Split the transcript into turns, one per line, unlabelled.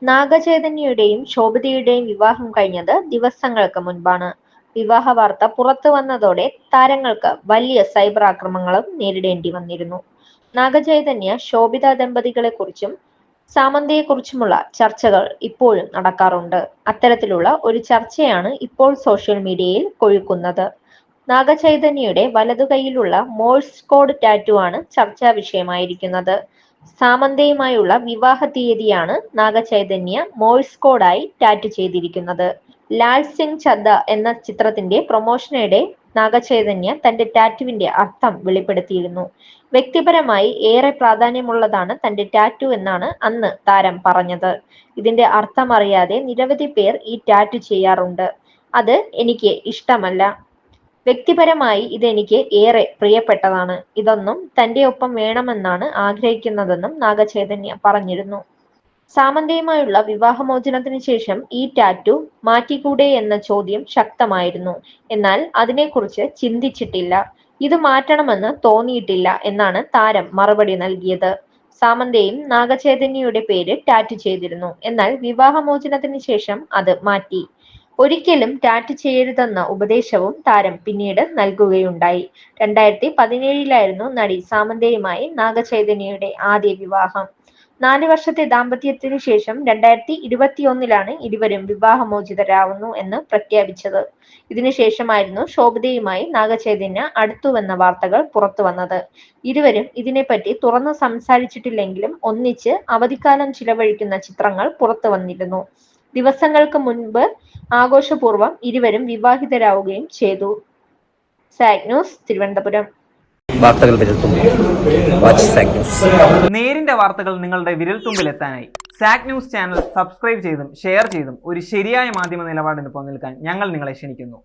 നാഗചൈതന്യയുടെയും ശോഭിതയുടെയും വിവാഹം കഴിഞ്ഞത് ദിവസങ്ങൾക്ക് മുൻപാണ്. വിവാഹ വാർത്ത പുറത്തുവന്നതോടെ താരങ്ങൾക്ക് വലിയ സൈബർ ആക്രമണങ്ങളും നേരിടേണ്ടി വന്നിരുന്നു. നാഗചൈതന്യ ശോഭിത ദമ്പതികളെക്കുറിച്ചും സാമന്തയെക്കുറിച്ചുമുള്ള ചർച്ചകൾ ഇപ്പോഴും നടക്കാറുണ്ട്. അത്തരത്തിലുള്ള ഒരു ചർച്ചയാണ് ഇപ്പോൾ സോഷ്യൽ മീഡിയയിൽ കൊഴുക്കുന്നത്. നാഗചൈതന്യയുടെ വലതുകൈയിലുള്ള മോഴ്സ് കോഡ് ടാറ്റു ആണ് ചർച്ചാ വിഷയമായിരിക്കുന്നത്. സാമന്തയുമായുള്ള വിവാഹ തീയതിയാണ് നാഗചൈതന്യ മോഴ്സ് കോഡായി ടാറ്റു ചെയ്തിരിക്കുന്നത്. ലാൽ സിംഗ് ചദ്ദ എന്ന ചിത്രത്തിന്റെ പ്രൊമോഷനിടെ നാഗചൈതന്യ തന്റെ ടാറ്റുവിന്റെ അർത്ഥം വെളിപ്പെടുത്തിയിരുന്നു. വ്യക്തിപരമായി ഏറെ പ്രാധാന്യമുള്ളതാണ് തന്റെ ടാറ്റു എന്നാണ് അന്ന് താരം പറഞ്ഞത്. ഇതിന്റെ അർത്ഥമറിയാതെ നിരവധി പേർ ഈ ടാറ്റു ചെയ്യാറുണ്ട്. അത് എനിക്ക് ഇഷ്ടമല്ല. വ്യക്തിപരമായി ഇതെനിക്ക് ഏറെ പ്രിയപ്പെട്ടതാണ്. ഇതൊന്നും തന്റെ ഒപ്പം വേണമെന്നാണ് ആഗ്രഹിക്കുന്നതെന്നും നാഗചൈതന്യ പറഞ്ഞിരുന്നു. സാമന്തയുമായുള്ള വിവാഹമോചനത്തിന് ശേഷം ഈ ടാറ്റു മാറ്റിക്കൂടെ എന്ന ചോദ്യം ശക്തമായിരുന്നു. എന്നാൽ അതിനെക്കുറിച്ച് ചിന്തിച്ചിട്ടില്ല. ഇത് മാറ്റണമെന്ന് തോന്നിയിട്ടില്ല എന്നാണ് താരം മറുപടി നൽകിയത്. സാമന്തയും നാഗചൈതന്യയുടെ പേര് ടാറ്റു ചെയ്തിരുന്നു. എന്നാൽ വിവാഹമോചനത്തിന് ശേഷം അത് മാറ്റി. ഒരിക്കലും ടാറ്റു ചെയ്യരുതെന്ന ഉപദേശവും താരം പിന്നീട് നൽകുകയുണ്ടായി. 2017 നടി സാമന്തയുമായി നാഗചൈതന്യയുടെ ആദ്യ വിവാഹം. 4 വർഷത്തെ ദാമ്പത്യത്തിനു ശേഷം 2021 ഇരുവരും വിവാഹമോചിതരാവുന്നു എന്ന് പ്രഖ്യാപിച്ചത്. ഇതിനുശേഷമായിരുന്നു ശോഭിതയുമായി നാഗചൈതന്യ അടുത്തുവെന്ന വാർത്തകൾ പുറത്തുവന്നത്. ഇരുവരും ഇതിനെപ്പറ്റി തുറന്നു സംസാരിച്ചിട്ടില്ലെങ്കിലും ഒന്നിച്ച് അവധിക്കാലം ചിലവഴിക്കുന്ന ചിത്രങ്ങൾ പുറത്തുവന്നിരുന്നു. ദിവസങ്ങൾക്ക് മുൻപ് ആഘോഷപൂർവ്വം ഇരുവരും വിവാഹിതരാവുകയും ചെയ്തു. Zag news, Thiruvananthapuram.
വാർത്തകൾ വിരൽത്തുമ്പിൽ. Watch zag news.
നേരിന്റെ വാർത്തകൾ നിങ്ങളുടെ വിരൽത്തുമ്പിൽ എത്താനായി സാഗ് ന്യൂസ് ചാനൽ സബ്സ്ക്രൈബ് ചെയ്തും ഷെയർ ചെയ്തും ഒരു ശരിയായ മാധ്യമ നിലപാടിന് നിൽക്കാൻ ഞങ്ങൾ നിങ്ങളെ ക്ഷണിക്കുന്നു.